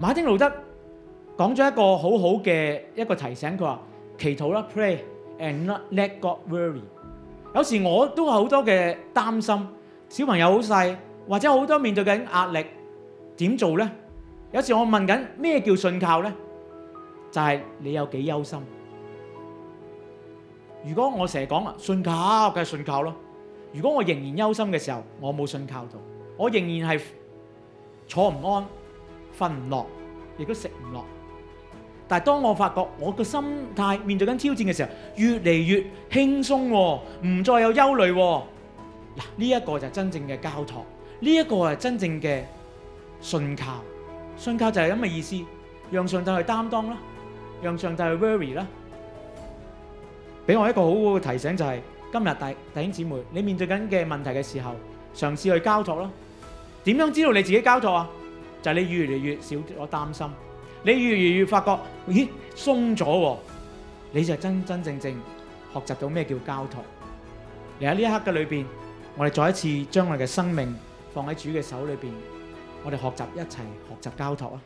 馬丁路德講咗一個好好嘅一個提醒，佢話祈禱啦 ，pray and not let God worry。有時我都有好多嘅擔心，小朋友好細，或者好多面對緊壓力，點做呢？有時我問緊咩叫信靠呢？就係你有幾憂心。如果我成日講信靠，梗係信靠咯。如果我仍然憂心嘅時候，我冇信靠到，我仍然係坐唔安、瞓唔落，亦都食唔落。但係當我發覺我個心態面對緊挑戰嘅時候，越嚟越輕鬆喎，唔再有憂慮喎。嗱，呢一個就係真正嘅交託，呢一個係真正嘅信靠。信靠就係咁嘅意思，讓上帝去擔當啦，讓上帝去 worry 啦。俾我一個好好嘅提醒就係，今日弟兄姊妹，你面對緊嘅問題嘅時候，嘗試去交託咯。點樣知道你自己交託啊？就係你越嚟越少咗擔心，你越嚟越發覺，咦，鬆咗喎，你就真真正正學習到咩叫交託。嚟喺呢一刻嘅裏邊，我哋再一次將我哋嘅生命放喺主嘅手裏邊，我哋學習一齊學習交託啊！